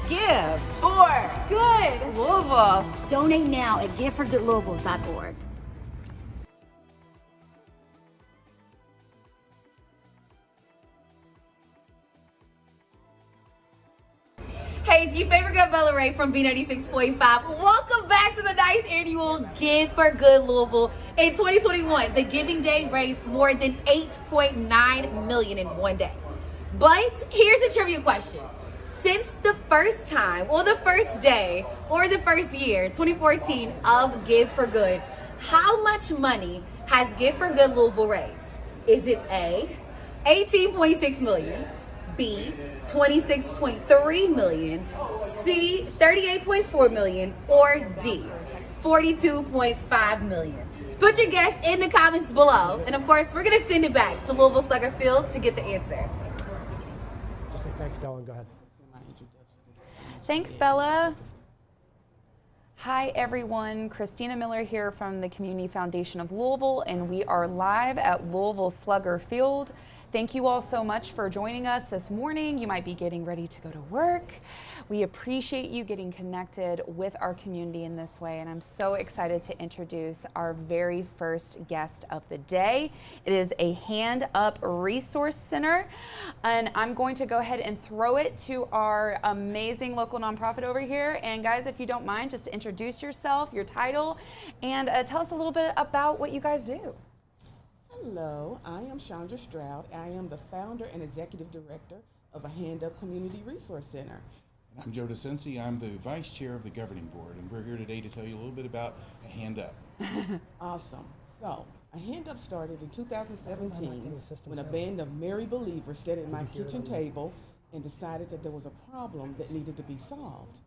Give for Good Louisville. Donate now at giveforgoodlouisville.org. Hey, it's your favorite girl, Bella Ray from B96.5. Welcome back to the 9th annual Give for Good Louisville. In 2021, the Giving Day raised more than $8.9 million in one day. But here's a trivia question. Since the first time, or the first day, or the first year, 2014, of Give for Good, how much money has Give for Good Louisville raised? Is it A, $18.6 million, B, $26.3 million, C, $38.4 million, or D, $42.5 million? Put your guess in the comments below, and of course, we're gonna send it back to Louisville Slugger Field to get the answer. Just say thanks, Bella, and go ahead. Thanks, Bella. Hi, everyone. Christina Miller here from the Community Foundation of Louisville, and we are live at Louisville Slugger Field. Thank you all so much for joining us this morning. You might be getting ready to go to work. We appreciate you getting connected with our community in this way, and I'm so excited to introduce our very first guest of the day. It is a Hand Up Resource Center, and I'm going to go ahead and throw it to our amazing local nonprofit over here. And guys, if you don't mind, just introduce yourself, your title, and tell us a little bit about what you guys do. Hello, I am Chandra Stroud. I am the founder and executive director of a Hand Up Community Resource Center. I'm Joe DeCinci. I'm the vice chair of the governing board, and we're here today to tell you a little bit about a Hand Up. Awesome. So, a Hand Up started in 2017 when a band of merry believers sat at my kitchen table and decided that there was a problem that needed to be solved.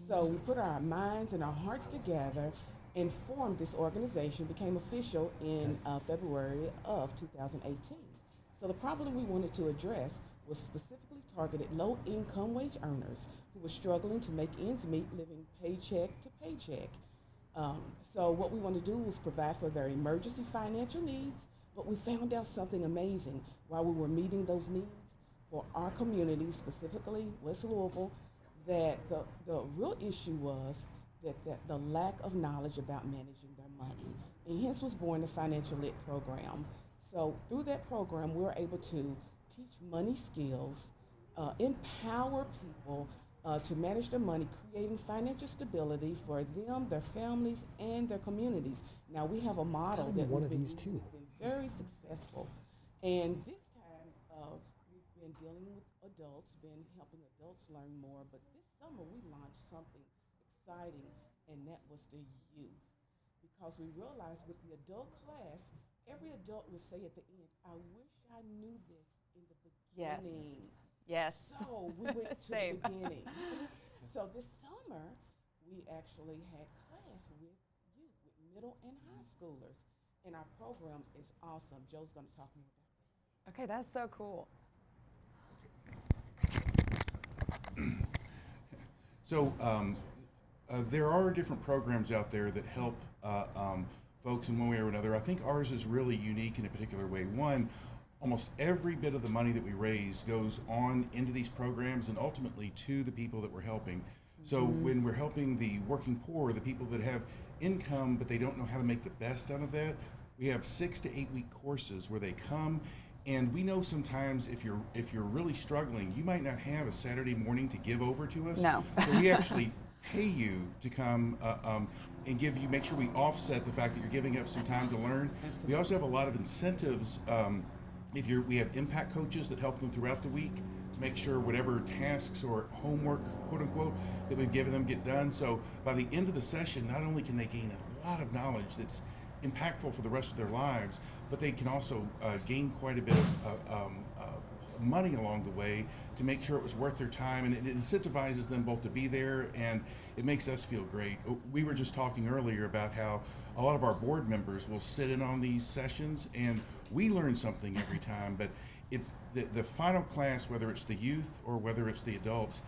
So we put our minds and our hearts together and formed this organization, became official in February of 2018. So the problem we wanted to address was specifically targeted low-income wage earners who were struggling to make ends meet, living paycheck to paycheck. So what we want to do was provide for their emergency financial needs, but we found out something amazing while we were meeting those needs for our community, specifically West Louisville, that the real issue was that the lack of knowledge about managing their money. And hence was born the Financial Lit program. So through that program, we're able to teach money skills, empower people to manage their money, creating financial stability for them, their families, and their communities. Now we have a model that one we've of been these using too. that's been very successful. And this time, we've been dealing with adults, been helping adults learn more, but this summer we launched something exciting, and that was the youth. Because we realized with the adult class, every adult would say at the end, I wish I knew this in the beginning. Yes. So we went to the beginning. So this summer, we actually had class with youth, with middle and high schoolers. And our program is awesome. Joe's going to talk more about that. Okay, that's so cool. So there are different programs out there that help folks in one way or another. I think ours is really unique in a particular way. One, almost every bit of the money that we raise goes on into these programs and ultimately to the people that we're helping. So when we're helping the working poor, the people that have income but they don't know how to make the best out of that, we have 6 to 8 week courses where they come. And we know sometimes if you're really struggling, you might not have a Saturday morning to give over to us. No. So we actually pay you to come and make sure we offset the fact that you're giving up some time to learn. We also have a lot of incentives. We have impact coaches that help them throughout the week to make sure whatever tasks or homework, quote unquote, that we've given them get done. So by the end of the session, not only can they gain a lot of knowledge that's impactful for the rest of their lives, but they can also gain quite a bit of money along the way to make sure it was worth their time, and it incentivizes them both to be there, and it makes us feel great. We were just talking earlier about how a lot of our board members will sit in on these sessions, and we learn something every time, but it's the final class, whether it's the youth or whether it's the adults,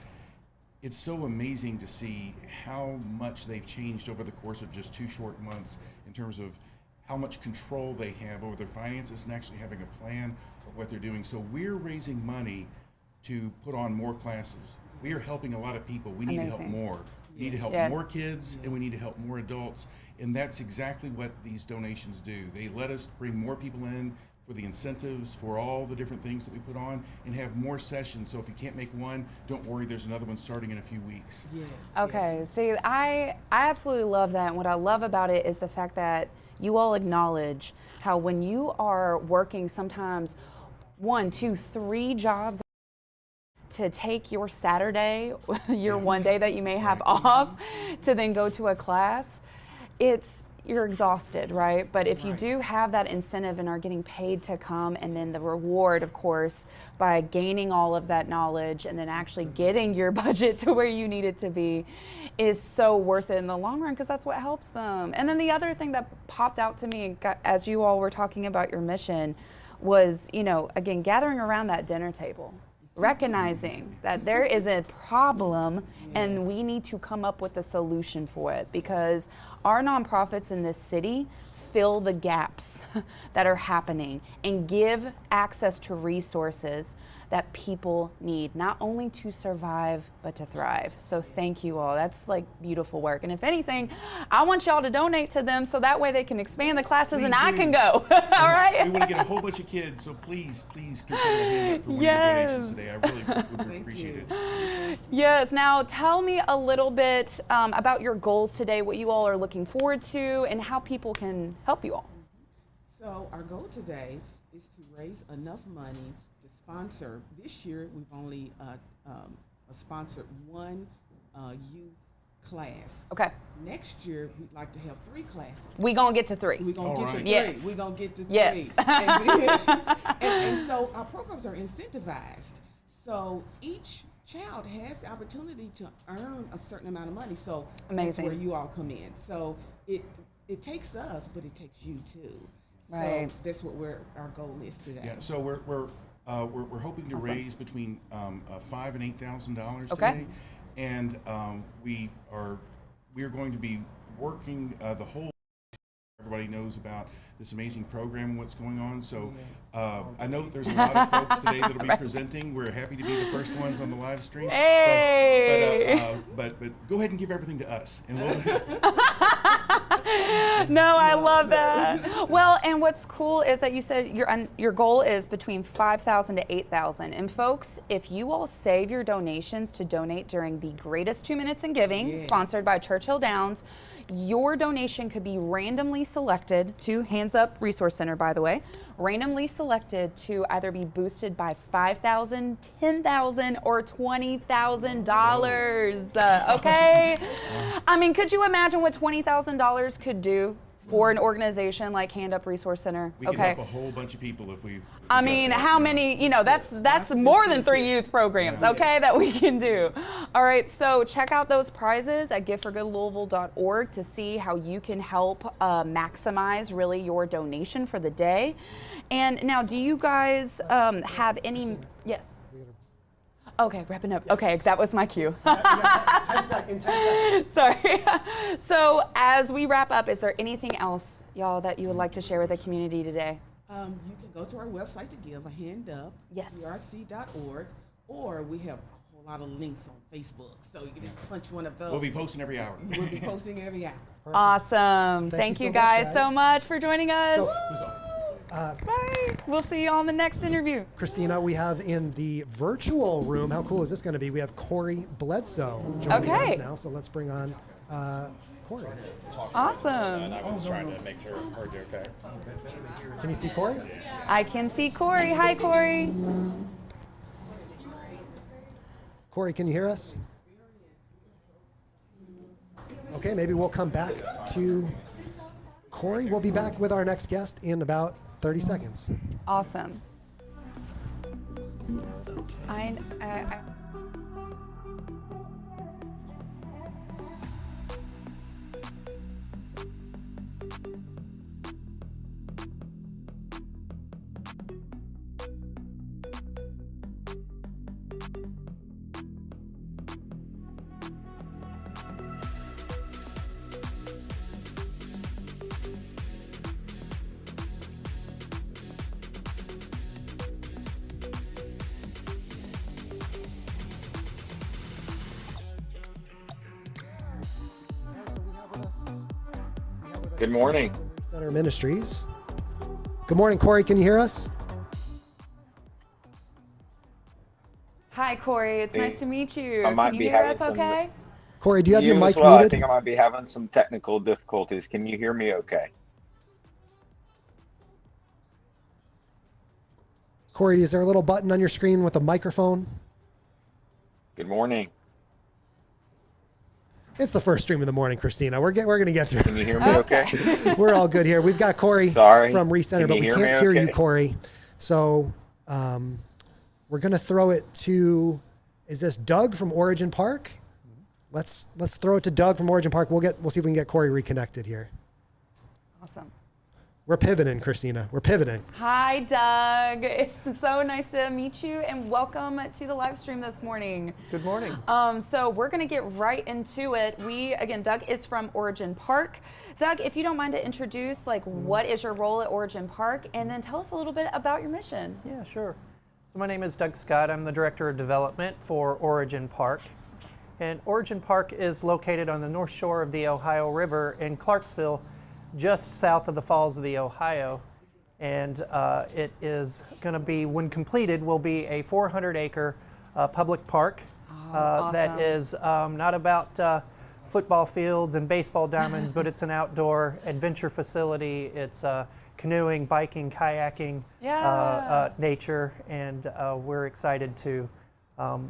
it's so amazing to see how much they've changed over the course of just 2 short months in terms of how much control they have over their finances and actually having a plan of what they're doing. So we're raising money to put on more classes. we are helping a lot of people. We need to help Amazing. more. We need to help Yes. more kids, and we need to help more adults. And that's exactly what these donations do. They let us bring more people in for the incentives, for all the different things that we put on, and have more sessions. So if you can't make one, don't worry, there's another one starting in a few weeks. Yes. Okay, see, I absolutely love that. And what I love about it is the fact that you all acknowledge how when you are working sometimes 1, 2, 3 jobs to take your Saturday, your one day that you may have off, to then go to a class, you're exhausted, right? But if you do have that incentive and are getting paid to come, and then the reward, of course, by gaining all of that knowledge and then actually getting your budget to where you need it to be, is so worth it in the long run, because that's what helps them. And then the other thing that popped out to me as you all were talking about your mission was, again, gathering around that dinner table, recognizing that there is a problem and we need to come up with a solution for it, because our nonprofits in this city fill the gaps that are happening and give access to resources that people need, not only to survive, but to thrive. So thank you all. That's like beautiful work. And if anything, I want y'all to donate to them so that way they can expand the classes and I can go. All right? We want to get a whole bunch of kids, so please consider a hand up for one of your donations today. I really would appreciate it. Yes. Now tell me a little bit about your goals today, what you all are looking forward to, and how people can help you all. So our goal today is to raise enough money to sponsor. This year we've only sponsored one youth class. Okay. Next year we'd like to have 3 classes. We gonna get to 3. We're gonna get to 3. Yes. We're gonna get to 3. Yes. And so our programs are incentivized. So each child has the opportunity to earn a certain amount of money. So Amazing. that's where you all come in. So it takes us, but it takes you too. Right. So that's what our goal is today. Yeah. So we're hoping to raise between $5,000 and $8,000 Okay. today, and we are going to be working the whole. Everybody knows about this amazing program and what's going on. So I know that there's a lot of folks today that will be presenting. We're happy to be the first ones on the live stream. Hey! But go ahead and give everything to us, and we'll. No, I love that. Well, and what's cool is that you said your goal is between $5,000 to $8,000. And folks, if you all save your donations to donate during the Greatest 2 Minutes in Giving, sponsored by Churchill Downs, your donation could be randomly selected to Hands Up Resource Center, by the way, randomly selected to either be boosted by $5,000, $10,000, or $20,000. Okay? I mean, could you imagine what $20,000 could do for an organization like Hand Up Resource Center? We can help a whole bunch of people if we. I mean, how many, that's more than 3 youth programs, okay, that we can do. All right, so check out those prizes at giveforgoodlouisville.org to see how you can help maximize really your donation for the day. And now, do you guys have any, yes? Okay, wrapping up. Okay, that was my cue. 10 seconds. Sorry. So as we wrap up, is there anything else, y'all, that you would like to share with the community today? You can go to our website to give a hand up, Yes. brc.org, or we have a whole lot of links on Facebook, so you can just punch one of those. We'll be posting every hour. We'll be posting every hour. Awesome. Thank you guys so much for joining us. So, Bye. We'll see you all in the next interview. Christina, we have in the virtual room, how cool is this going to be? We have Corey Bledsoe joining us now, so let's bring on Corey. Awesome. I was trying to make sure I heard you okay. Can you see Corey? I can see Corey. Hi, Corey. Corey, can you hear us? Okay, maybe we'll come back to Corey. We'll be back with our next guest in about 30 seconds. Awesome. I Good morning. Center Ministries. Good morning, Corey. Can you hear us? Hi, Corey. It's nice to meet you. I might Can you be hear having us some. okay? Corey, do you have your You as mic well. I muted? think I might be having some technical difficulties. Can you hear me okay? Corey, is there a little button on your screen with a microphone? Good morning. It's the first stream of the morning, Christina. We're going to get through. Can you hear me okay? We're all good here. We've got Corey Sorry. from Recenter, Can but you we hear can't me hear you, okay? Corey. So we're going to throw it to, is this Doug from Origin Park? Let's throw it to Doug from Origin Park. We'll see if we can get Corey reconnected here. Awesome. We're pivoting, Christina. We're pivoting. Hi, Doug. It's so nice to meet you and welcome to the live stream this morning. Good morning. So we're going to get right into it. Again, Doug is from Origin Park. Doug, if you don't mind to introduce, what is your role at Origin Park, and then tell us a little bit about your mission. Yeah, sure. So my name is Doug Scott. I'm the Director of Development for Origin Park. And Origin Park is located on the north shore of the Ohio River in Clarksville, just south of the Falls of the Ohio. And it is going to be, when completed, will be a 400-acre public park awesome. that is not about football fields and baseball diamonds, but it's an outdoor adventure facility. It's canoeing, biking, kayaking, nature, and we're excited to,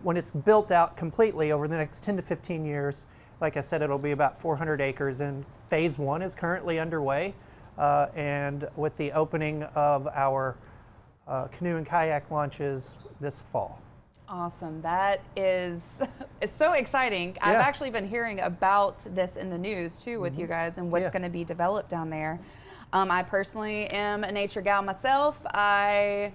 when it's built out completely over the next 10 to 15 years, like I said, it'll be about 400 acres, and phase 1 is currently underway, and with the opening of our canoe and kayak launches this fall. Awesome. That is it's so exciting. Yeah. I've actually been hearing about this in the news too with you guys and what's going to be developed down there. I personally am a nature gal myself.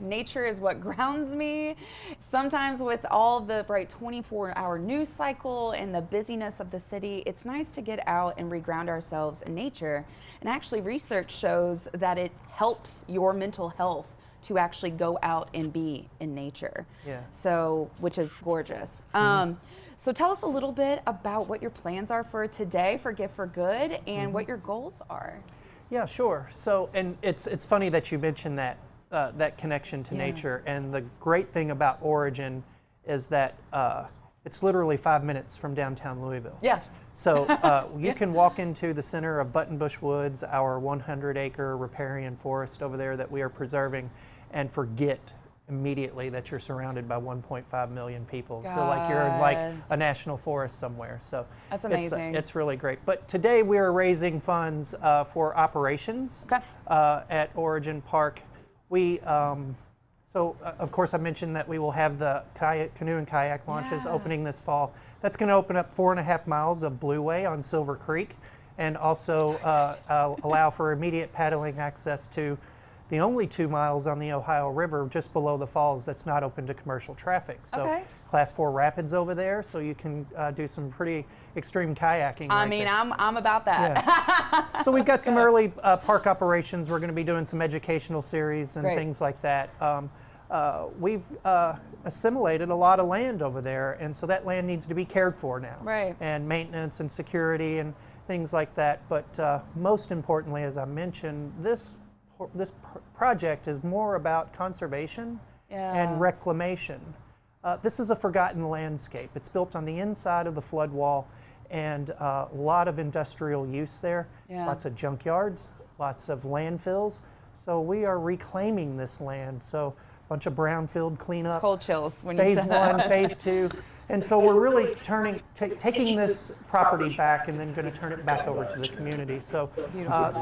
Nature is what grounds me. Sometimes with all the 24-hour news cycle and the busyness of the city, it's nice to get out and reground ourselves in nature. And actually research shows that it helps your mental health to actually go out and be in nature. Yeah. So, which is gorgeous. So tell us a little bit about what your plans are for today for Gift for Good and what your goals are. Yeah, sure. So, and it's funny that you mentioned that that connection to nature. And the great thing about Origin is that it's literally 5 minutes from downtown Louisville. Yeah. So you can walk into the center of Buttonbush Woods, our 100-acre riparian forest over there that we are preserving, and forget immediately that you're surrounded by 1.5 million people. Feel like you're in like a national forest somewhere. So that's amazing. It's really great. But today we are raising funds for operations at Origin Park. We so of course I mentioned that we will have the canoe and kayak launches opening this fall. That's going to open up 4.5 miles of Blueway on Silver Creek, and also allow for immediate paddling access to the only 2 miles on the Ohio River just below the falls that's not open to commercial traffic. So class 4 rapids over there, so you can do some pretty extreme kayaking. I mean, I'm about that. Yeah. So we've got some early park operations. We're going to be doing some educational series and things like that. We've assimilated a lot of land over there, and so that land needs to be cared for now. Right. And maintenance and security and things like that. But most importantly, as I mentioned, this project is more about conservation and reclamation. This is a forgotten landscape. It's built on the inside of the flood wall, and a lot of industrial use there. Lots of junkyards, lots of landfills. So we are reclaiming this land. So a bunch of brownfield cleanup. Cold chills when you phase said that. 1, phase 2. And so we're really taking this property back and then going to turn it back over to the community. So,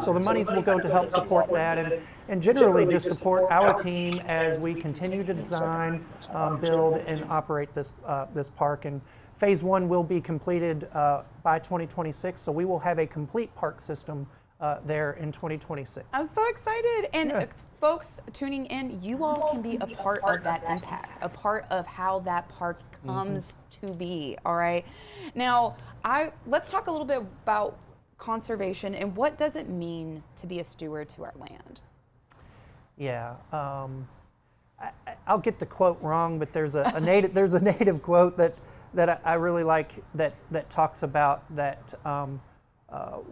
so the monies will go to help support that and generally just support our team as we continue to design, build, and operate this park. And phase 1 will be completed by 2026. So we will have a complete park system there in 2026. I'm so excited. And folks tuning in, you all can be a part of that impact, a part of how that park comes to be, all right? Now, let's talk a little bit about conservation and what does it mean to be a steward to our land? Yeah, I'll get the quote wrong, but there's a native quote that I really like that talks about that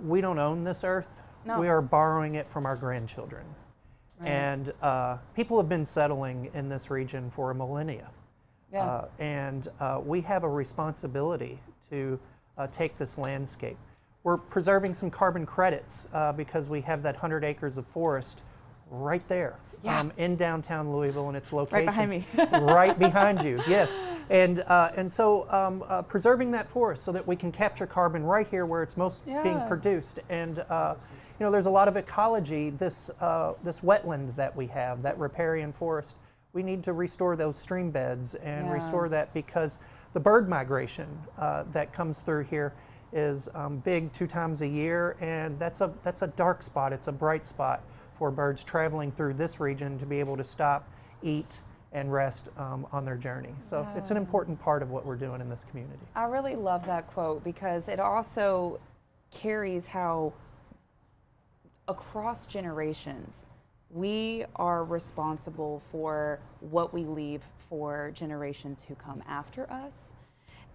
we don't own this earth, We are borrowing it from our grandchildren. Right. And people have been settling in this region for a millennia. Yeah. And we have a responsibility to take this landscape. We're preserving some carbon credits because we have that 100 acres of forest right there in downtown Louisville, and its location. Right behind me. Right behind you, yes. And so preserving that forest so that we can capture carbon right here where it's most being produced. And you know, there's a lot of ecology, this wetland that we have, that riparian forest. We need to restore those stream beds and restore that, because the bird migration that comes through here is big 2 times a year, and that's a dark spot. It's a bright spot for birds traveling through this region to be able to stop, eat, and rest on their journey. So it's an important part of what we're doing in this community. I really love that quote, because it also carries how across generations we are responsible for what we leave for generations who come after us.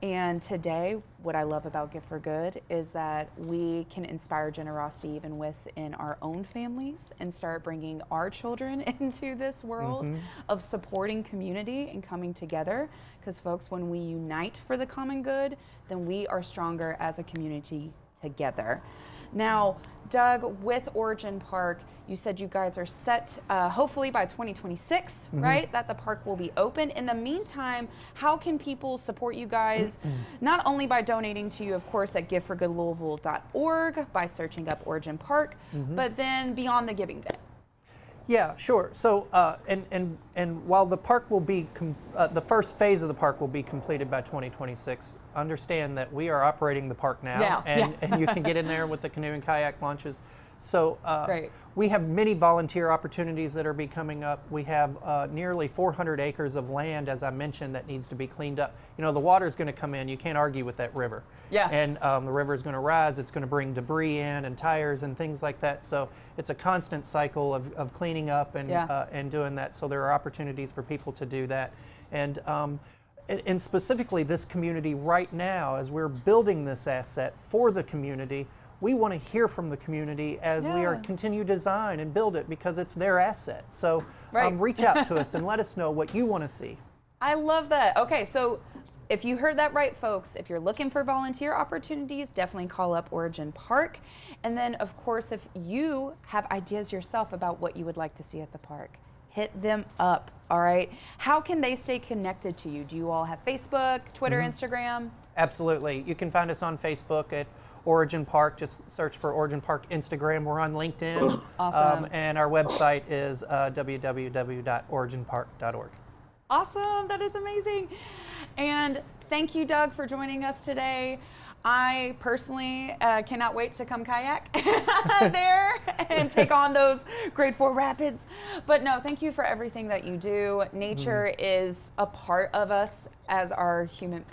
And today, what I love about Gift for Good is that we can inspire generosity even within our own families and start bringing our children into this world of supporting community and coming together. Because folks, when we unite for the common good, then we are stronger as a community together. Now, Doug, with Origin Park, you said you guys are set, hopefully by 2026, right? That the park will be open. In the meantime, how can people support you guys? Not only by donating to you, of course, at giveforgoodlouisville.org, by searching up Origin Park, but then beyond the Giving Day. Yeah, sure. So, and while the park will be, the first phase of the park will be completed by 2026, understand that we are operating the park now, and you can get in there with the canoe and kayak launches. So we have many volunteer opportunities that are coming up. We have nearly 400 acres of land, as I mentioned, that needs to be cleaned up. You know, the water's going to come in. You can't argue with that river. Yeah. And the river is going to rise. It's going to bring debris in and tires and things like that. So it's a constant cycle of cleaning up and doing that. So there are opportunities for people to do that. And specifically this community right now, as we're building this asset for the community, we want to hear from the community as we are continue to design and build it, because it's their asset. So reach out to us and let us know what you want to see. I love that. Okay, so if you heard that right, folks, if you're looking for volunteer opportunities, definitely call up Origin Park. And then, of course, if you have ideas yourself about what you would like to see at the park, hit them up, all right? How can they stay connected to you? Do you all have Facebook, Twitter, Instagram? Absolutely. You can find us on Facebook at Origin Park. Just search for Origin Park. Instagram. We're on LinkedIn. Awesome. And our website is www.originpark.org. Awesome. That is amazing. And thank you, Doug, for joining us today. I personally cannot wait to come kayak there and take on those grade 4 rapids. But no, thank you for everything that you do. Nature is a part of us as human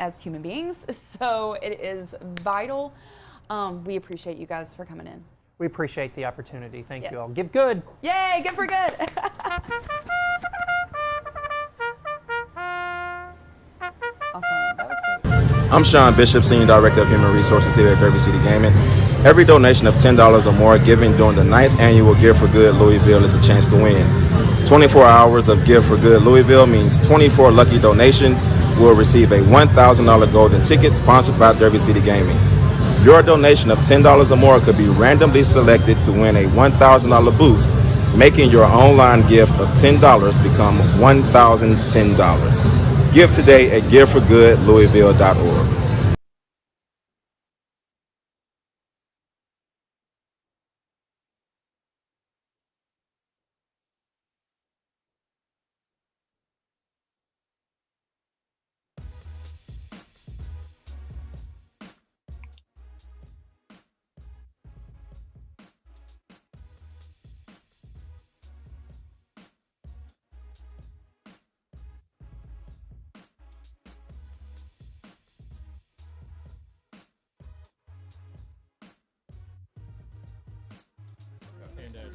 beings, so it is vital. We appreciate you guys for coming in. We appreciate the opportunity. Thank you all. Give good. Yay, Give for Good. Awesome. That was great. I'm Sean Bishop, Senior Director of Human Resources here at Derby City Gaming. Every donation of $10 or more given during the 9th annual Give for Good Louisville is a chance to win. 24 hours of Give for Good Louisville means 24 lucky donations will receive a $1,000 golden ticket sponsored by Derby City Gaming. Your donation of $10 or more could be randomly selected to win a $1,000 boost, making your online gift of $10 become $1,010. Give today at giveforgoodlouisville.org.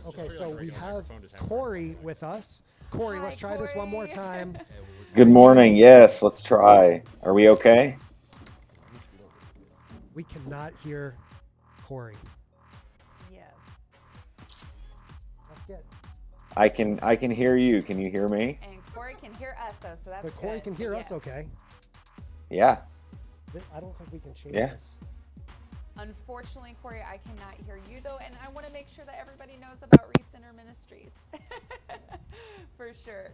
Okay, so we have Corey with us. Corey, let's try this one more time. Good morning. Yes, let's try. Are we okay? We cannot hear Corey. Yes. I can hear you. Can you hear me? And Corey can hear us though, so that's But Corey good. can hear us okay. Yeah. I don't think we can change Yeah. this. Unfortunately, Corey, I cannot hear you though, and I want to make sure that everybody knows about Recenter Ministries. For sure.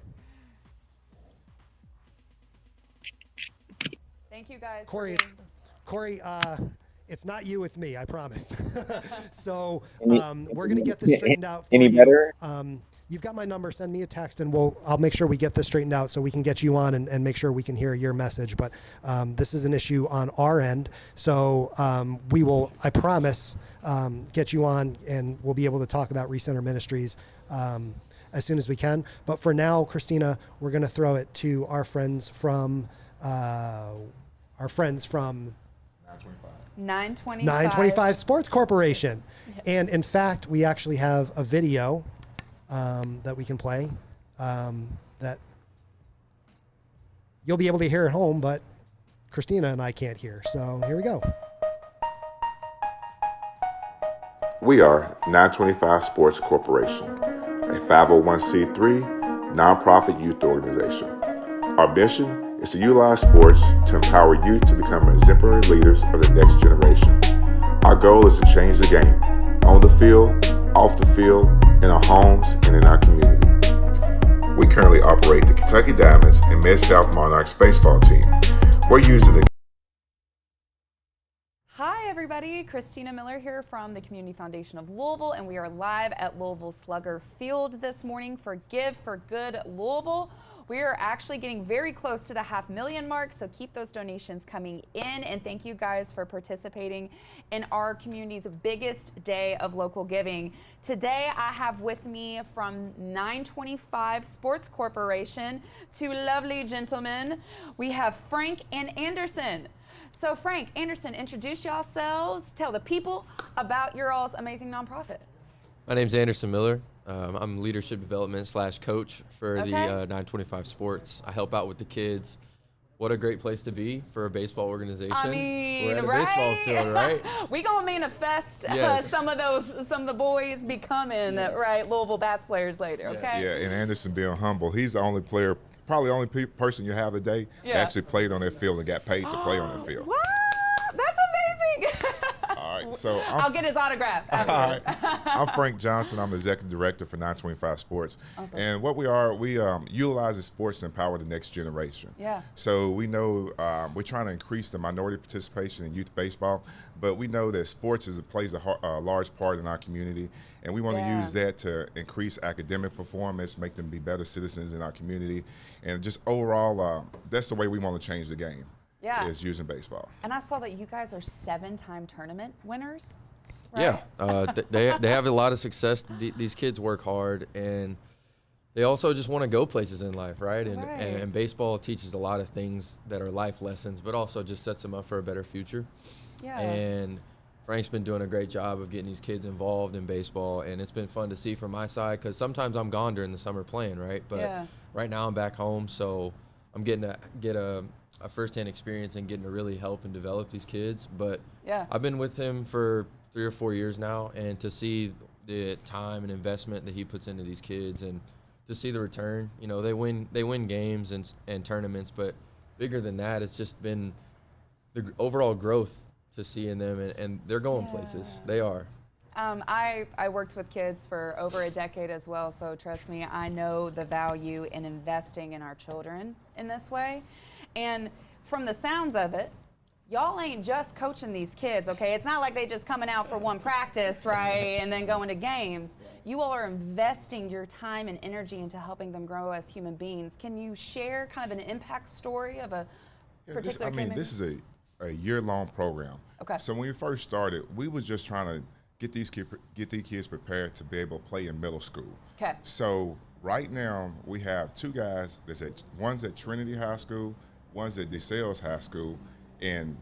Thank you guys. Corey, it's not you, it's me, I promise. So we're going to get this straightened out for Any you. better? You've got my number. Send me a text, and I'll make sure we get this straightened out so we can get you on and make sure we can hear your message. But this is an issue on our end, so we will, I promise, get you on, and we'll be able to talk about Recenter Ministries as soon as we can. But for now, Christina, we're going to throw it to our friends from 925 Sports Corporation. Yes. And in fact, we actually have a video that we can play that you'll be able to hear at home, but Christina and I can't hear. So here we go. We are 925 Sports Corporation, a 501c3 nonprofit youth organization. Our mission is to utilize sports to empower youth to become exemplary leaders of the next generation. Our goal is to change the game, on the field, off the field, in our homes, and in our community. We currently operate the Kentucky Diamonds and Mid-South Monarchs baseball team. We're using the Hi everybody, Christina Miller here from the Community Foundation of Louisville, and we are live at Louisville Slugger Field this morning for Give for Good Louisville. We are actually getting very close to the $500,000 mark, so keep those donations coming in, and thank you guys for participating in our community's biggest day of local giving. Today I have with me from 925 Sports Corporation two lovely gentlemen. We have Frank and Anderson. So Frank, Anderson, introduce yourselves, tell the people about your all's amazing nonprofit. My name's Anderson Miller. I'm leadership development / coach for the 925 Sports. I help out with the kids. What a great place to be for a baseball organization. I mean, we're at a right? baseball field, right? We gonna manifest Yes. some of the boys becoming right Louisville Bats players later. Okay. Yeah, and Anderson being humble, he's the only player, probably the only person you have today that actually played on that field and got paid to play on that field. Wow, that's amazing. All right, so I'll get his autograph. All right. I'm Frank Johnson. I'm the executive director for 925 Sports. Awesome. And what we are, we utilize the sports to empower the next generation. Yeah. So we know we're trying to increase the minority participation in youth baseball, but we know that sports plays a large part in our community, and we want to use that to increase academic performance, make them be better citizens in our community, and just overall, that's the way we want to change the game. Yeah. Is using baseball. And I saw that you guys are 7-time tournament winners. Right? Yeah, they have a lot of success. These kids work hard, and they also just want to go places in life, right? And baseball teaches a lot of things that are life lessons, but also just sets them up for a better future. Yeah. And Frank's been doing a great job of getting these kids involved in baseball, and it's been fun to see from my side because sometimes I'm gone during the summer playing, right? But right now I'm back home, so I'm getting to get a first-hand experience and getting to really help and develop these kids. But I've been with him for 3 or 4 years now, and to see the time and investment that he puts into these kids and to see the return, you know, they win games and tournaments, but bigger than that, it's just been the overall growth to see in them, and they're going places. They are. I worked with kids for over a decade as well, so trust me, I know the value in investing in our children in this way. And from the sounds of it, y'all ain't just coaching these kids, okay? It's not like they just coming out for one practice, right, and then going to games. You all are investing your time and energy into helping them grow as human beings. Can you share kind of an impact story of a particular kid? This is a year-long program. Okay. So when we first started, we was just trying to get these kids prepared to be able to play in middle school. Okay. So right now we have 2 guys one's at Trinity High School, one's at DeSales High School, and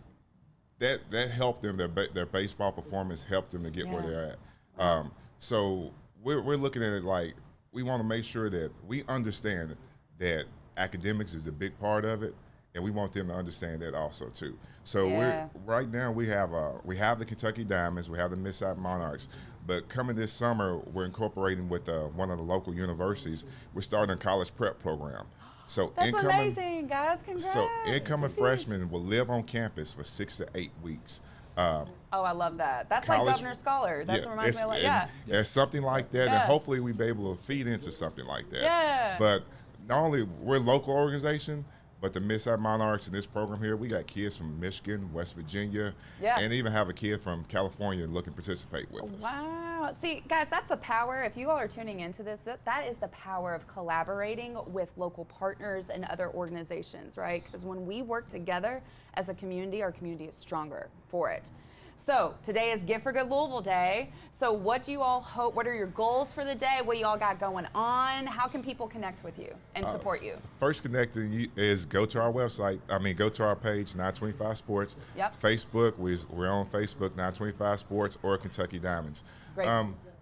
that helped them, their baseball performance helped them to get where they're at. So we're looking at it like we want to make sure that we understand that academics is a big part of it, and we want them to understand that also too. So Yeah. right now we have the Kentucky Diamonds, we have the Mid-South Monarchs, but coming this summer we're incorporating with one of the local universities. We're starting a college prep program. So That's amazing, guys. Congrats. So incoming freshmen will live on campus for 6 to 8 weeks. Oh, I love that. That's college, like Governor Scholar. That's what reminds me of There's something like that, Yeah. and hopefully we'll be able to feed into something like that. Yeah. But not only we're a local organization, but the Mid-South Monarchs in this program here, we got kids from Michigan, West Virginia, and even have a kid from California looking to participate with us. Wow. See, guys, that's the power. If you all are tuning into this, that is the power of collaborating with local partners and other organizations, right? Because when we work together as a community, our community is stronger for it. So today is Gift for Good Louisville Day. So what do you all hope? What are your goals for the day? What y'all got going on? How can people connect with you and support you? First connecting is go to our website. Go to our page, 925 Sports. Yep. Facebook, we're on Facebook, 925 Sports or Kentucky Diamonds. Great.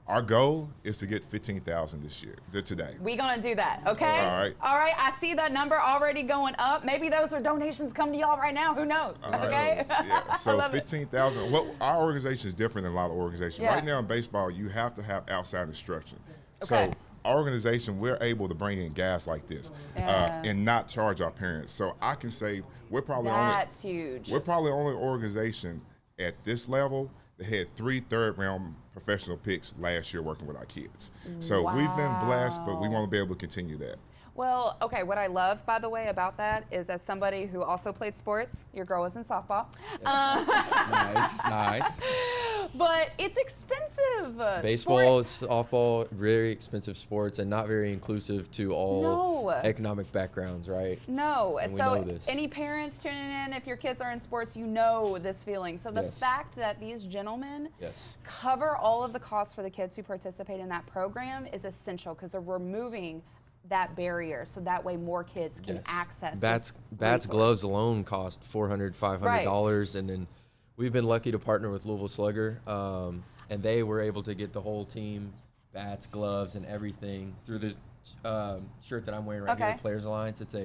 Our goal is to get 15,000 today. We're going to do that, okay? All right. All right, I see that number already going up. Maybe those are donations come to y'all right now. Who knows, okay? Yeah. So 15,000. Well, our organization is different than a lot of organizations. Yeah. Right now in baseball, you have to have outside instruction. Okay. So our organization, we're able to bring in guys like this and not charge our parents. So I can say we're probably That's huge. We're probably the only organization at this level that had 3 third-round professional picks last year working with our kids. So we've been blessed, but we want to be able to continue that. Well, okay, what I love, by the way, about that is as somebody who also played sports, your girl was in softball. Nice. But it's expensive. Baseball, softball, very expensive sports and not very inclusive to all economic backgrounds, right? No. And we So know this. any parents tuning in, if your kids are in sports, you know this feeling. So the Yes. fact that these gentlemen Yes. cover all of the costs for the kids who participate in that program is essential because they're removing that barrier so that way more kids can access Bats this gloves alone cost $400, $500, and then we've been lucky to partner with Louisville Slugger, and they were able to get the whole team bats, gloves, and everything through the shirt that I'm wearing right here, Players Alliance. It's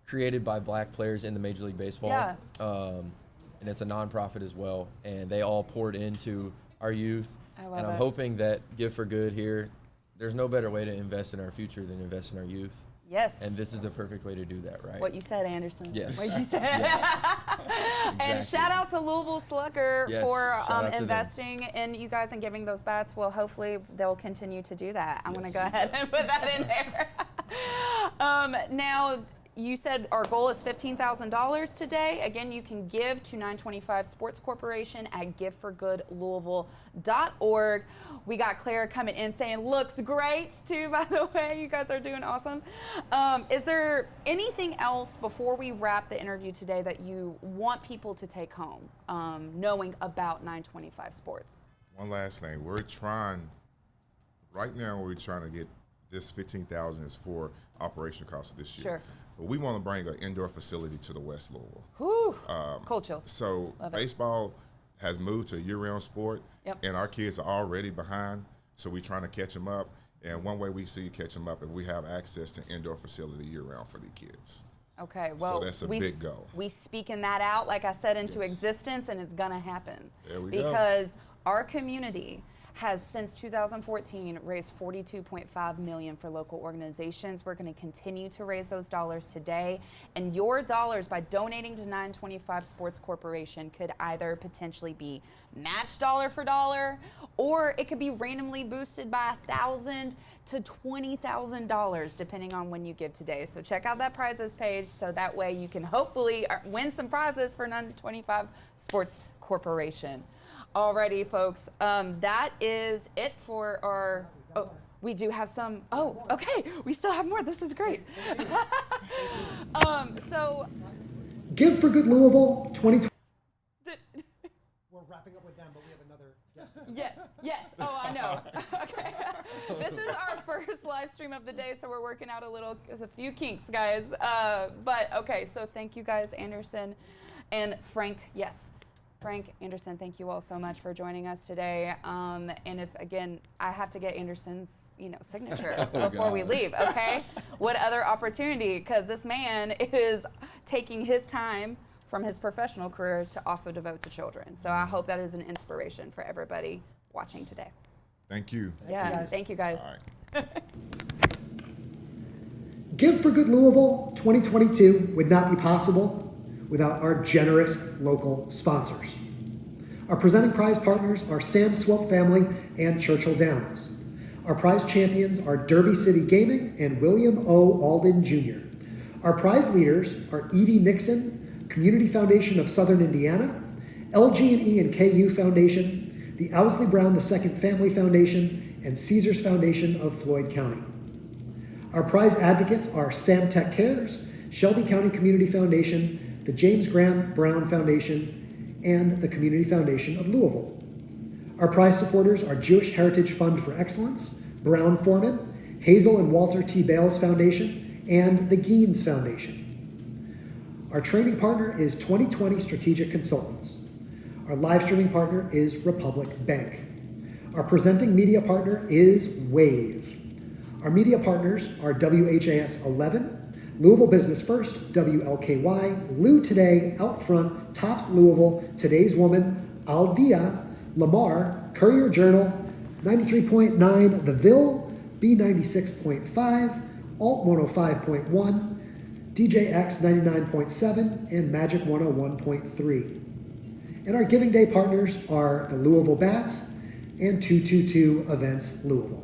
created by black players in the Major League Baseball, and it's a nonprofit as well, and they all poured into our youth, and I'm hoping that Give for Good here, there's no better way to invest in our future than invest in our youth. Yes. And this is the perfect way to do that, right? What you said, Anderson. Yes. What you said. Exactly. And shout out to Louisville Slugger for shout out to investing in you guys and giving those bats. Well, hopefully they'll continue to do that. I'm going to go ahead and put that in there. Now, you said our goal is $15,000 today. Again, you can give to 925 Sports Corporation at giveforgoodlouisville.org. We got Claire coming in saying, looks great too, by the way. You guys are doing awesome. Is there anything else before we wrap the interview today that you want people to take home, knowing about 925 Sports? One last thing. Right now we're trying to get this $15,000 is for operation costs this year. Sure. But we want to bring an indoor facility to the West Louisville. Whew. Cold chills. So baseball has moved to a year-round sport, and our kids are already behind, so we're trying to catch them up. And one way we see catch them up is we have access to indoor facility year-round for the kids. Okay, well, so that's a big goal. We speaking that out, like I said, into existence, and it's gonna happen. There we go. Because our community has since 2014 raised $42.5 million for local organizations. We're going to continue to raise those dollars today, and your dollars by donating to 925 Sports Corporation could either potentially be matched dollar for dollar, or it could be randomly boosted by $1,000 to $20,000 depending on when you give today. So check out that prizes page so that way you can hopefully win some prizes for 925 Sports Corporation. Alrighty, folks, that is it for our, we do have some, okay, we still have more, this is great. So. Give for Good Louisville 2020. We're wrapping up with them, but we have another guest. Yes, I know, okay. This is our first live stream of the day, so we're working out a few kinks, guys. But okay, so thank you guys, Anderson and Frank, yes. Frank, Anderson, thank you all so much for joining us today. And if, again, I have to get Anderson's, signature before we leave, okay? What other opportunity? Because this man is taking his time from his professional career to also devote to children. So I hope that is an inspiration for everybody watching today. Thank you. Thank you guys. All right. Give for Good Louisville 2022 would not be possible without our generous local sponsors. Our presenting prize partners are Sam Swope Family and Churchill Downs. Our prize champions are Derby City Gaming and William O. Alden Jr. Our prize leaders are Edie Nixon, Community Foundation of Southern Indiana, LG&E and KU Foundation, the Owsley Brown II Family Foundation, and Caesars Foundation of Floyd County. Our prize advocates are Samtech Cares, Shelby County Community Foundation, the James Graham Brown Foundation, and the Community Foundation of Louisville. Our prize supporters are Jewish Heritage Fund for Excellence, Brown Forman, Hazel and Walter T. Bales Foundation, and the Geens Foundation. Our training partner is 2020 Strategic Consultants. Our live streaming partner is Republic Bank. Our presenting media partner is Wave. Our media partners are WHAS 11, Louisville Business First, WLKY, Lou Today, Outfront, Tops Louisville, Today's Woman, Al Dia, Lamar, Courier Journal, 93.9 The Ville, B96.5, Alt 105.1, DJX 99.7, and Magic 101.3. And our Giving Day partners are the Louisville Bats and 222 Events Louisville.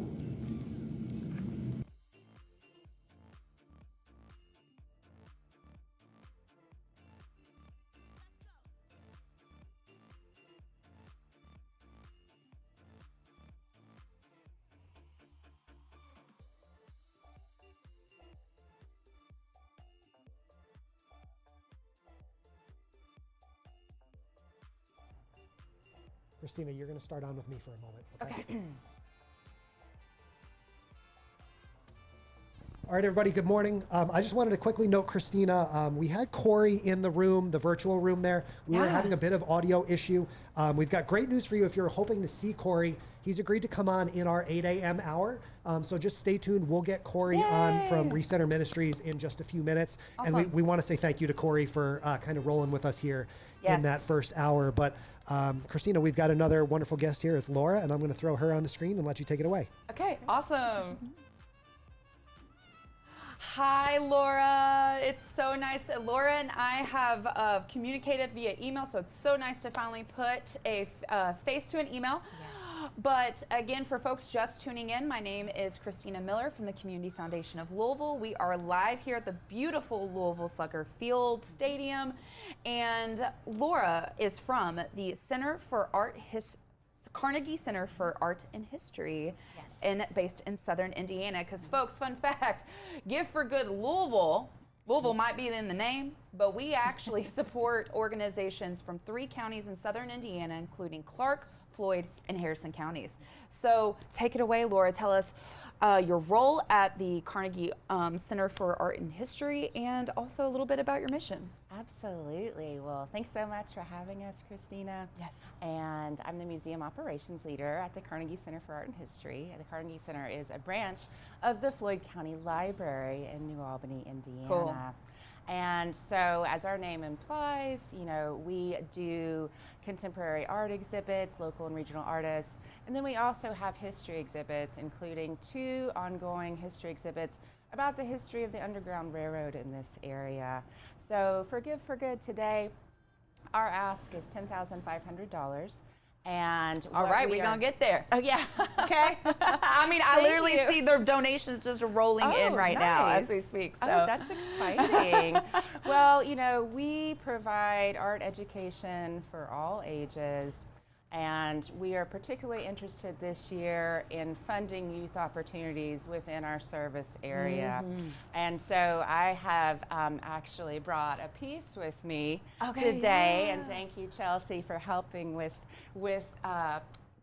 Christina, you're going to start on with me for a moment. Okay. All right, everybody, good morning. I just wanted to quickly note, Christina, we had Corey in the room, the virtual room there. We were having a bit of audio issue. We've got great news for you if you're hoping to see Corey. He's agreed to come on in our 8 a.m. hour. So just stay tuned. We'll get Corey on from Recenter Ministries in just a few minutes. Awesome. And we want to say thank you to Corey for kind of rolling with us here in that first hour. But Christina, we've got another wonderful guest here. It's Laura, and I'm going to throw her on the screen and let you take it away. Okay, awesome. Hi, Laura. It's so nice. Laura and I have communicated via email, so it's so nice to finally put a face to an email. But again, for folks just tuning in, my name is Christina Miller from the Community Foundation of Louisville. We are live here at the beautiful Louisville Slugger Field Stadium. And Laura is from the Carnegie Center for Art and History, based in Southern Indiana. Because folks, fun fact, Give for Good Louisville might be in the name, but we actually support organizations from 3 counties in Southern Indiana, including Clark, Floyd, and Harrison counties. So take it away, Laura. Tell us your role at the Carnegie Center for Art and History, and also a little bit about your mission. Absolutely. Well, thanks so much for having us, Christina. Yes. And I'm the museum operations leader at the Carnegie Center for Art and History. The Carnegie Center is a branch of the Floyd County Library in New Albany, Indiana. Cool. And so, as our name implies, we do contemporary art exhibits, local and regional artists, and then we also have history exhibits, including 2 ongoing history exhibits about the history of the Underground Railroad in this area. So for Give for Good today, our ask is $10,500. And all right, we're gonna get there. Oh yeah. Okay. I mean, I literally see the donations just rolling in right now as we speak. So that's exciting. Well, we provide art education for all ages, and we are particularly interested this year in funding youth opportunities within our service area. And so I have actually brought a piece with me today, and thank you, Chelsea, for helping with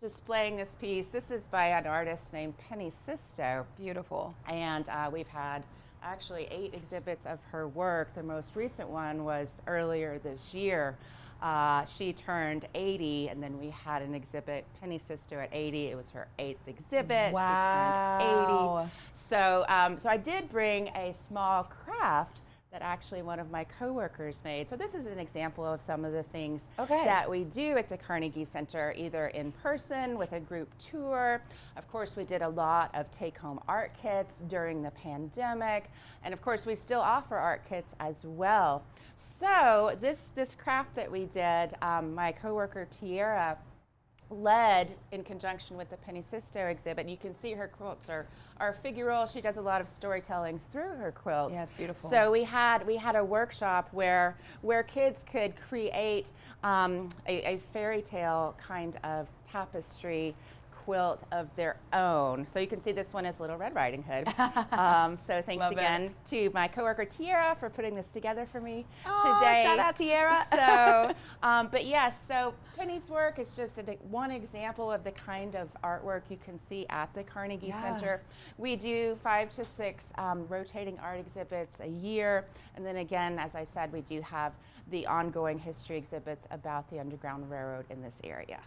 displaying this piece. This is by an artist named Penny Sisto. Beautiful. And we've had actually 8 exhibits of her work. The most recent one was earlier this year. She turned 80, and then we had an exhibit, Penny's sister at 80. It was her 8th exhibit. Wow. She turned 80. So I did bring a small craft that actually one of my coworkers made. So this is an example of some of the things that we do at the Carnegie Center, either in person with a group tour. Of course, we did a lot of take-home art kits during the pandemic. And of course, we still offer art kits as well. So this craft that we did, my coworker Tiara led in conjunction with the Penny Sisto exhibit. You can see her quilts are figural. She does a lot of storytelling through her quilts. Yeah, it's beautiful. So we had a workshop where kids could create a fairy tale kind of tapestry quilt of their own. So you can see this one is Little Red Riding Hood. So thanks again to my coworker Tiara for putting this together for me today. Shout out Tiara. So, but yes, so Penny's work is just one example of the kind of artwork you can see at the Carnegie Center. We do 5 to 6 rotating art exhibits a year. And then again, as I said, we do have the ongoing history exhibits about the Underground Railroad in this area.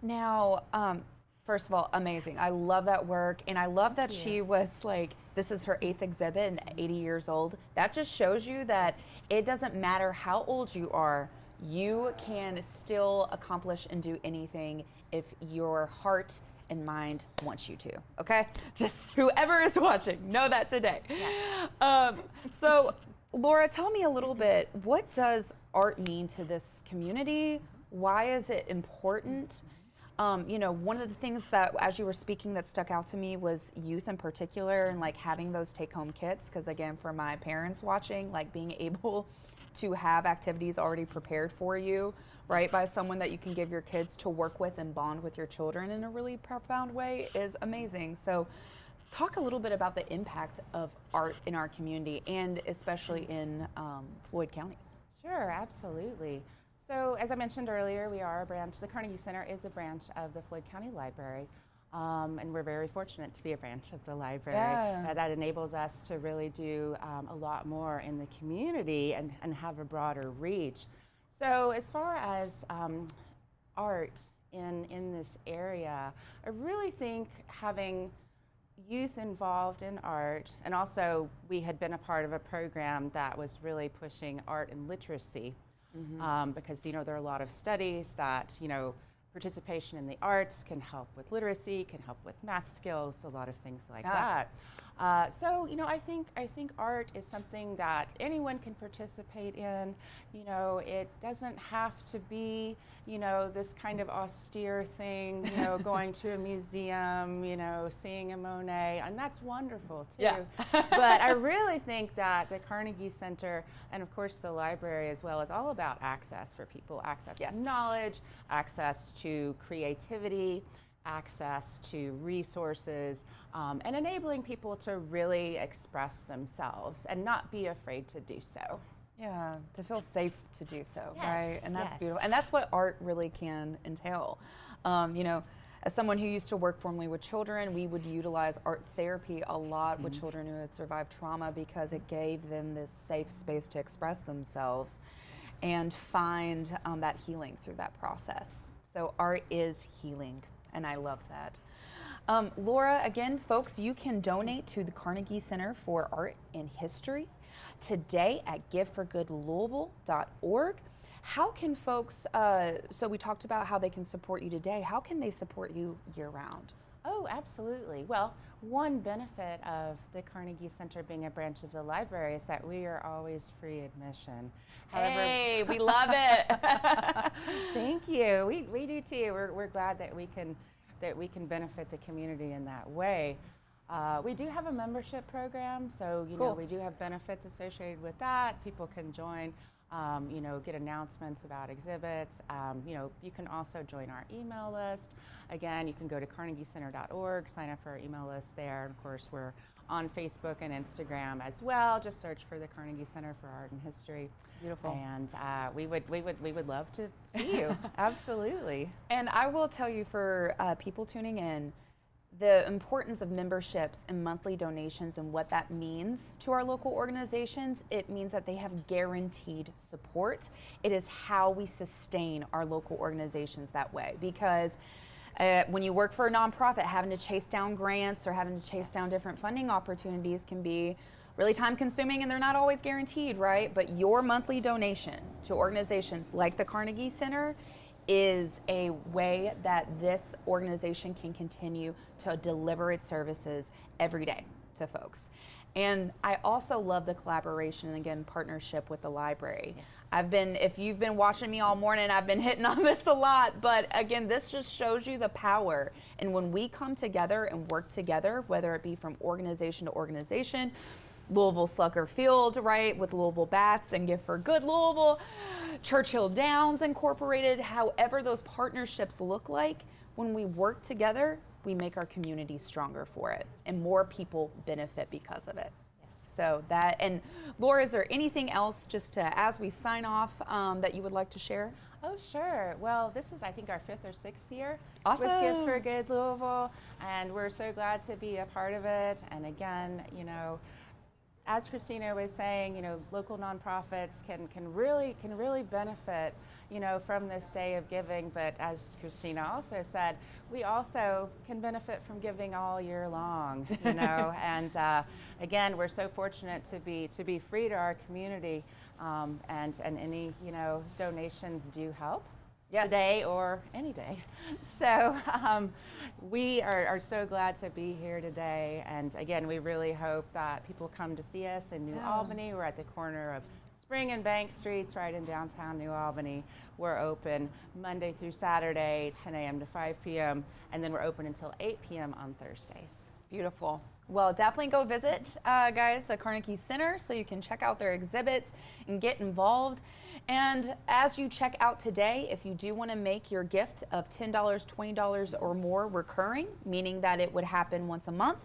Now, first of all, amazing. I love that work, and I love that she was like, this is her 8th exhibit and 80 years old. That just shows you that it doesn't matter how old you are, you can still accomplish and do anything if your heart and mind wants you to, okay? Just whoever is watching, know that today. So, Laura, tell me a little bit, what does art mean to this community? Why is it important? You know, one of the things that, as you were speaking, that stuck out to me was youth in particular, and like having those take-home kits. Because again, for my parents watching, like being able to have activities already prepared for you, right, by someone that you can give your kids to work with and bond with your children in a really profound way is amazing. So, talk a little bit about the impact of art in our community, and especially in Floyd County. Sure, absolutely. So as I mentioned earlier, we are a branch, the Carnegie Center is a branch of the Floyd County Library, and we're very fortunate to be a branch of the library. That enables us to really do a lot more in the community and have a broader reach. So as far as art in this area, I really think having youth involved in art, and also we had been a part of a program that was really pushing art and literacy. Because, you know, there are a lot of studies that, you know, participation in the arts can help with literacy, can help with math skills, a lot of things like that. So, you know, I think art is something that anyone can participate in. You know, it doesn't have to be, you know, this kind of austere thing, you know, going to a museum, you know, seeing a Monet, and that's wonderful too. But I really think that the Carnegie Center, and of course the library as well, is all about access for people, access to knowledge, access to creativity, access to resources, and enabling people to really express themselves and not be afraid to do so. Yeah, to feel safe to do so, right? And that's beautiful. And that's what art really can entail. You know, as someone who used to work formally with children, we would utilize art therapy a lot with children who had survived trauma, because it gave them this safe space to express themselves and find that healing through that process. So art is healing, and I love that. Laura, again, folks, you can donate to the Carnegie Center for Art and History today at giveforgoodlouisville.org. How can folks, so we talked about how they can support you today, how can they support you year-round? Oh, absolutely. Well, one benefit of the Carnegie Center being a branch of the library is that we are always free admission. Hey, we love it. Thank you. We do too. We're glad that we can benefit the community in that way. We do have a membership program, so you know, we do have benefits associated with that. People can join, you know, get announcements about exhibits. You know, you can also join our email list. Again, you can go to carnegiecenter.org, sign up for our email list there. And of course, we're on Facebook and Instagram as well. Just search for the Carnegie Center for Art and History. Beautiful. And we would love to see you. Absolutely. And I will tell you, for people tuning in, the importance of memberships and monthly donations and what that means to our local organizations, it means that they have guaranteed support. It is how we sustain our local organizations that way, because when you work for a nonprofit, having to chase down grants or having to chase down different funding opportunities can be really time consuming, and they're not always guaranteed, right? But your monthly donation to organizations like the Carnegie Center is a way that this organization can continue to deliver its services every day to folks. And I also love the collaboration and, again, partnership with the library. If you've been watching me all morning, I've been hitting on this a lot, but again, this just shows you the power. And when we come together and work together, whether it be from organization to organization, Louisville Slugger Field, right, with Louisville Bats and Gift for Good Louisville, Churchill Downs Incorporated, however those partnerships look like, when we work together, we make our community stronger for it, and more people benefit because of it. So that, and Laura, is there anything else just to, as we sign off, that you would like to share? Oh, sure. Well, this is, I think, our 5th or 6th year Awesome. with Gift for Good Louisville, and we're so glad to be a part of it. And again, you know, as Christina was saying, you know, local nonprofits can really benefit, you know, from this day of giving. But as Christina also said, we also can benefit from giving all year long, you know. And again, we're so fortunate to be free to our community, and any, you know, donations do help. Yes. Today or any day. So we are so glad to be here today. And again, we really hope that people come to see us in New Albany. We're at the corner of Spring and Bank Streets, right in downtown New Albany. We're open Monday through Saturday, 10 a.m. to 5 p.m. And then we're open until 8 p.m. on Thursdays. Beautiful. Well, definitely go visit, guys, the Carnegie Center, so you can check out their exhibits and get involved. And as you check out today, if you do want to make your gift of $10, $20 or more recurring, meaning that it would happen once a month,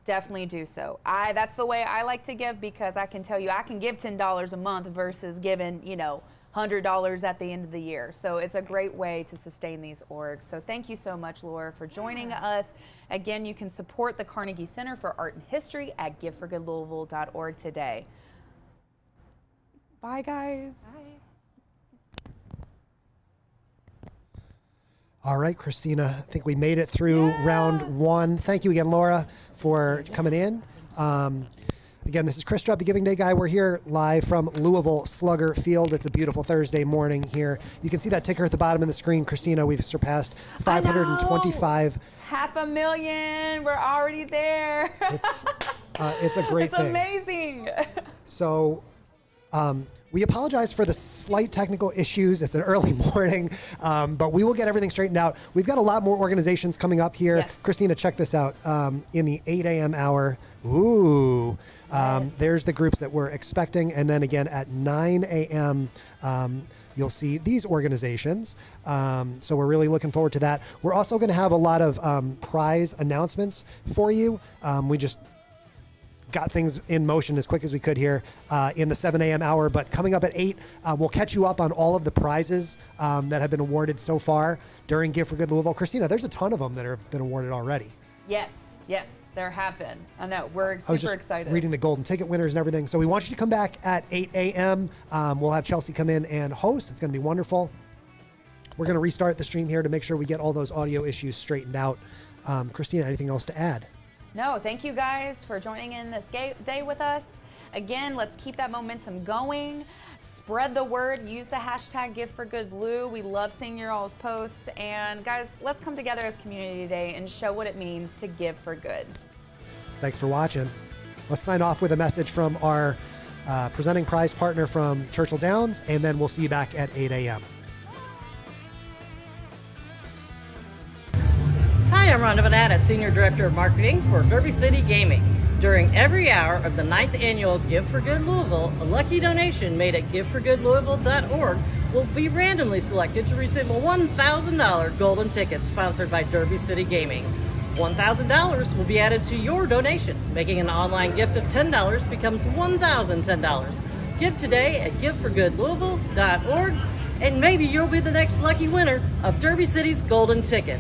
definitely do so. That's the way I like to give, because I can tell you I can give $10 a month versus giving, you know, $100 at the end of the year. So it's a great way to sustain these orgs. So thank you so much, Laura, for joining us. Again, you can support the Carnegie Center for Art and History at giveforgoodlouisville.org today. Bye, guys. Bye. All right, Christina, I think we made it through round one. Thank you again, Laura, for coming in. Again, this is Chris Strubb, the Giving Day guy. We're here live from Louisville Slugger Field. It's a beautiful Thursday morning here. You can see that ticker at the bottom of the screen. Christina, we've surpassed 525. 500,000. We're already there. It's a great thing. It's amazing. So we apologize for the slight technical issues. It's an early morning, but we will get everything straightened out. We've got a lot more organizations coming up here. Yes. Christina, check this out. In the 8 a.m. hour, there's the groups that we're expecting. And then again at 9 a.m., you'll see these organizations. So we're really looking forward to that. We're also going to have a lot of prize announcements for you. We just got things in motion as quick as we could here in the 7 a.m. hour. But coming up at 8, we'll catch you up on all of the prizes that have been awarded so far during Gift for Good Louisville. Christina, there's a ton of them that have been awarded already. Yes, there have been. I know, we're super excited. Reading the golden ticket winners and everything. So we want you to come back at 8 a.m. We'll have Chelsea come in and host. It's going to be wonderful. We're going to restart the stream here to make sure we get all those audio issues straightened out. Christina, anything else to add? No, thank you guys for joining in this day with us. Again, let's keep that momentum going. Spread the word. Use the hashtag #GiveForGoodLou. We love seeing your all's posts. And guys, let's come together as community today and show what it means to give for good. Thanks for watching. Let's sign off with a message from our presenting prize partner from Churchill Downs, and then we'll see you back at 8 a.m. Hi, I'm Rhonda Vanetta, Senior Director of Marketing for Derby City Gaming. During every hour of the 9th Annual Give for Good Louisville, a lucky donation made at giveforgoodlouisville.org will be randomly selected to receive a $1,000 golden ticket sponsored by Derby City Gaming. $1,000 will be added to your donation, making an online gift of $10 becomes $1,010. Give today at giveforgoodlouisville.org, and maybe you'll be the next lucky winner of Derby City's golden ticket.